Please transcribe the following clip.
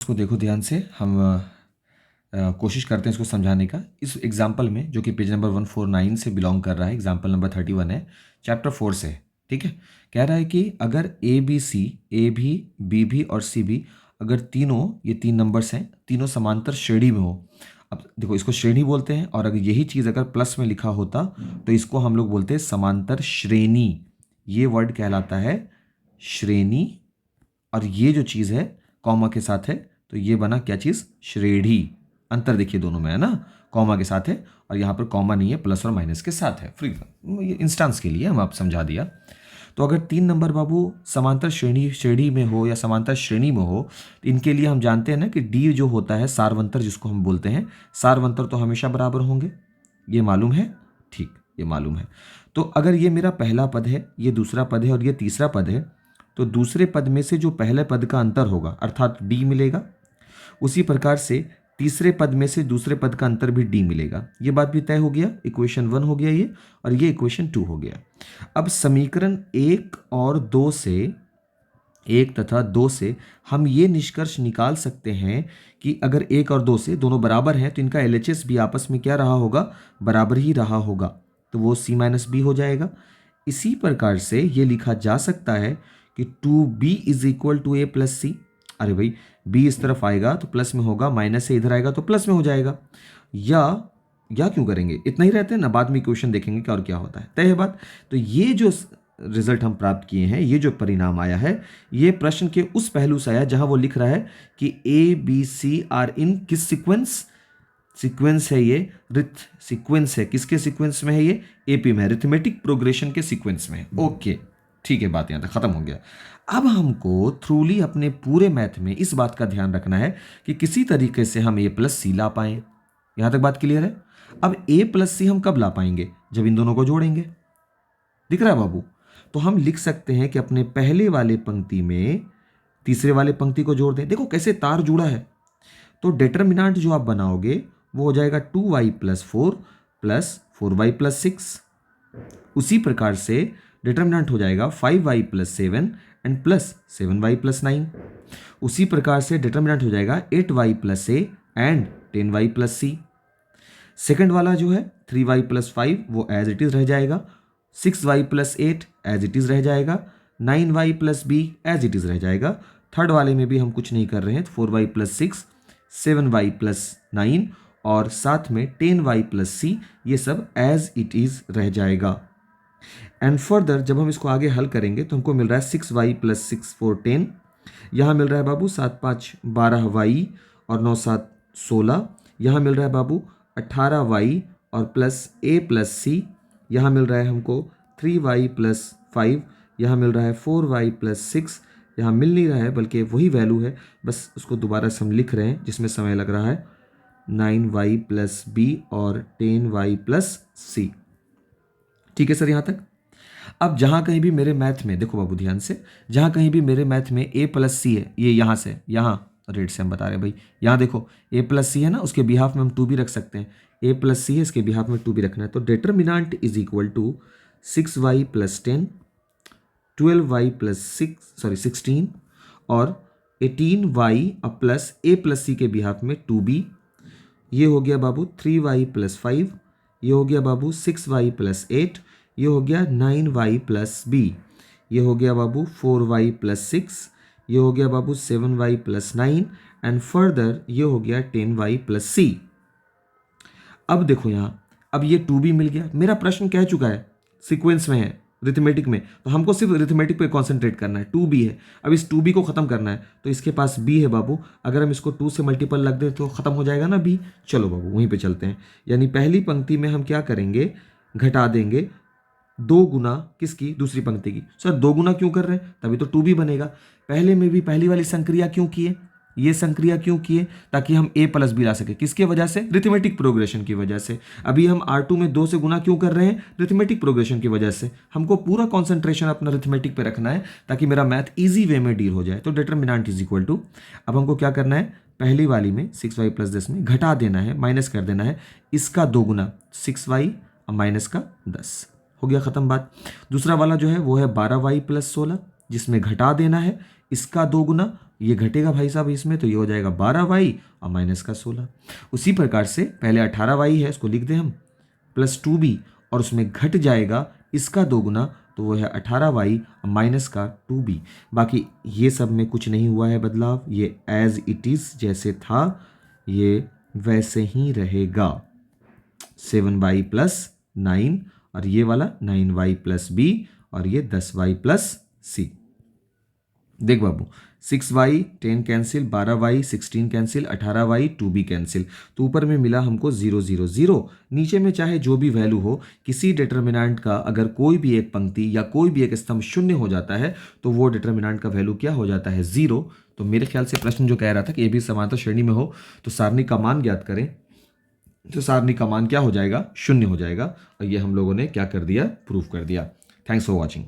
इसको देखो ध्यान से, हम कोशिश करते हैं इसको समझाने का। इस एग्जाम्पल में जो कि पेज नंबर 149 से बिलोंग कर रहा है, एग्जाम्पल नंबर 31 है, चैप्टर 4 से है। ठीक है, कह रहा है कि अगर ए बी सी, ए भी, बी भी और सी भी, अगर तीनों, ये तीन नंबर्स हैं, तीनों समांतर श्रेणी में हो। अब देखो, इसको श्रेणी बोलते हैं, और अगर यही चीज़ अगर प्लस में लिखा होता तो इसको हम लोग बोलते हैं समांतर श्रेणी। ये वर्ड कहलाता है श्रेणी, और ये जो चीज़ है कॉमा के साथ है, तो ये बना क्या चीज़? श्रेणी। अंतर देखिए दोनों में, है ना, कॉमा के साथ है और यहाँ पर कॉमा नहीं है, प्लस और माइनस के साथ है। फ्री, ये इंस्टांस के लिए हम आप समझा दिया। तो अगर तीन नंबर बाबू समांतर श्रेणी में हो या समांतर श्रेणी में हो, तो इनके लिए हम जानते हैं ना कि डी जो होता है सारवंतर, जिसको हम बोलते हैं सारवंतर, तो हमेशा बराबर होंगे। ये मालूम है? ठीक, ये मालूम है। तो अगर ये मेरा पहला पद है, ये दूसरा पद है और ये तीसरा पद है, तो दूसरे पद में से जो पहले पद का अंतर होगा अर्थात डी मिलेगा, उसी प्रकार से तीसरे पद में से दूसरे पद का अंतर भी डी मिलेगा। ये बात भी तय हो गया, इक्वेशन 1 हो गया ये, और ये इक्वेशन 2 हो गया। अब समीकरण 1 और 2 से, 1 तथा 2 से हम ये निष्कर्ष निकाल सकते हैं कि अगर 1 और 2 से दोनों बराबर हैं तो इनका LHS भी आपस में क्या रहा होगा? बराबर ही रहा होगा, तो वो C माइनस बी हो जाएगा। इसी प्रकार से ये लिखा जा सकता है कि 2b is equal to a plus C. अरे भाई, b इस तरफ आएगा तो प्लस में होगा, माइनस से इधर आएगा तो प्लस में हो जाएगा। या क्यों करेंगे, इतना ही रहते हैं ना, बाद में क्वेश्चन देखेंगे क्या और क्या होता है। तय है बात। तो ये जो रिजल्ट हम प्राप्त किए हैं, ये जो परिणाम आया है, ये प्रश्न के उस पहलू से आया जहां वो लिख रहा है कि A B C are in किस सीक्वेंस है, ये रिथ सीक्वेंस है। किसके सीक्वेंस में है? ये एपी में, अरिथमेटिक प्रोग्रेशन के सीक्वेंस में। ओके, ठीक है, बात यहां तक खत्म हो गया। अब हमको थ्रूली अपने पूरे मैथ में इस बात का ध्यान रखना है कि किसी तरीके से हम ए प्लस सी ला पाए। यहां तक बात क्लियर है? अब ए प्लस सी हम कब ला पाएंगे? जब इन दोनों को जोड़ेंगे। दिख रहा है बाबू? तो हम लिख सकते हैं कि अपने पहले वाले पंक्ति में तीसरे वाले पंक्ति को जोड़ दें। देखो कैसे तार जुड़ा है। तो डिटरमिनेंट जो आप बनाओगे वो हो जाएगा 2y plus 4 plus 4y plus 6। उसी प्रकार से डिटरमिनेंट हो जाएगा 5y plus 7 and plus 7y plus 9। उसी प्रकार से डिटरमिनेंट हो जाएगा 8y plus a and 10y plus c। Second वाला जो है 3y प्लस 5 वो एज इट इज रह जाएगा, 6y plus 8 as it is रह जाएगा, 9y plus b as it is रह जाएगा। थर्ड वाले में भी हम कुछ नहीं कर रहे हैं, 4y प्लस 6, 7y प्लस 9 और साथ में 10y प्लस c, ये सब एज इट इज रह जाएगा। एंड फर्दर जब हम इसको आगे हल करेंगे तो हमको मिल रहा है 6y प्लस 6 4 10, यहाँ मिल रहा है बाबू 7 5 12y और 9 7 16, यहाँ मिल रहा है बाबू 18y और प्लस a प्लस c, यहाँ मिल रहा है हमको 3y प्लस 5, यहाँ मिल रहा है 4y प्लस 6, यहाँ मिल नहीं रहा है बल्कि वही वैल्यू है, बस उसको दोबारा से हम लिख रहे हैं जिसमें समय लग रहा है 9y प्लस b और 10y प्लस c। ठीक है सर यहाँ तक? अब जहाँ कहीं भी मेरे मैथ में, देखो बाबू ध्यान से, जहाँ कहीं भी मेरे मैथ में a प्लस सी है, ये यहाँ से, यहाँ रेड से हम बता रहे हैं भाई, यहाँ देखो a प्लस सी है ना, उसके बिहाफ में हम 2 भी रख सकते हैं। a प्लस सी है, इसके बिहाफ में 2 भी रखना है। तो determinant is equal to 6y plus 10, 12y plus 16 और 18y और प्लस a प्लस सी के बिहाफ में 2b। ये हो गया बाबू 3y प्लस 5, ये हो गया बाबू 6y प्लस 8, ये हो गया 9y प्लस b, ये हो गया बाबू 4y प्लस 6, ये हो गया बाबू 7y प्लस 9 एंड फर्दर ये हो गया 10y प्लस c। अब देखो यहाँ, अब ये 2b मिल गया। मेरा प्रश्न कह चुका है सीक्वेंस में है, रिथमेटिक में, तो हमको सिर्फ रिथमेटिक पे कंसंट्रेट करना है। 2b है, अब इस 2b को ख़त्म करना है, तो इसके पास b है बाबू, अगर हम इसको 2 से मल्टीपल लग दें तो ख़त्म हो जाएगा ना b। चलो बाबू वहीं पे चलते हैं। यानी पहली पंक्ति में हम क्या करेंगे? घटा देंगे 2 गुना किसकी? दूसरी पंक्ति की। सर 2 गुना क्यों कर रहे हैं? तभी तो 2b बनेगा। पहले में भी पहली वाली संक्रिया क्यों किए? ये संक्रिया क्यों किए? ताकि हम a प्लस बी ला सके। किसके वजह से? रिथमेटिक प्रोग्रेशन की वजह से। अभी हम R2 में 2 से गुना क्यों कर रहे हैं? रिथमेटिक प्रोग्रेशन की वजह से। हमको पूरा कॉन्सेंट्रेशन अपना रिथमेटिक पे रखना है ताकि मेरा मैथ ईजी वे में डील हो जाए। तो डिटरमिनेंट इज इक्वल टू, अब हमको क्या करना है? पहली वाली में 6y प्लस 10 में घटा देना है, माइनस कर देना है, इसका 2 गुना 6y और माइनस का 10, हो गया ख़त्म बात। दूसरा वाला जो है वो है 12y प्लस 16, जिसमें घटा देना है, इसका 2 गुना ये घटेगा भाई साहब इसमें, तो ये हो जाएगा 12y और माइनस का 16। उसी प्रकार से पहले 18y है, इसको लिख दें हम, प्लस 2b, और उसमें घट जाएगा इसका दोगुना, तो वो है 18y माइनस का 2b। बाकी ये सब में कुछ नहीं हुआ है बदलाव, ये एज इट इज़ जैसे था ये वैसे ही रहेगा। 7y प्लस 9 और ये वाला 9y प्लस b और ये 10y प्लस c। देख बाबू, 6y 10 cancel, 12y 16 cancel, 18y 2b cancel, तो ऊपर में मिला हमको 0 0 0। नीचे में चाहे जो भी वैल्यू हो, किसी डिटर्मिनेंट का अगर कोई भी एक पंक्ति या कोई भी एक स्तंभ शून्य हो जाता है तो वो डिटर्मिनेंट का वैल्यू क्या हो जाता है, 0। तो मेरे ख्याल से प्रश्न जो कह रहा था कि ये भी समांतर श्रेणी में हो तो सारणी का मान ज्ञात करें, तो सारणी का मान क्या हो जाएगा, शून्य हो जाएगा। और ये हम लोगों ने क्या कर दिया, प्रूफ कर दिया। Thanks for watching.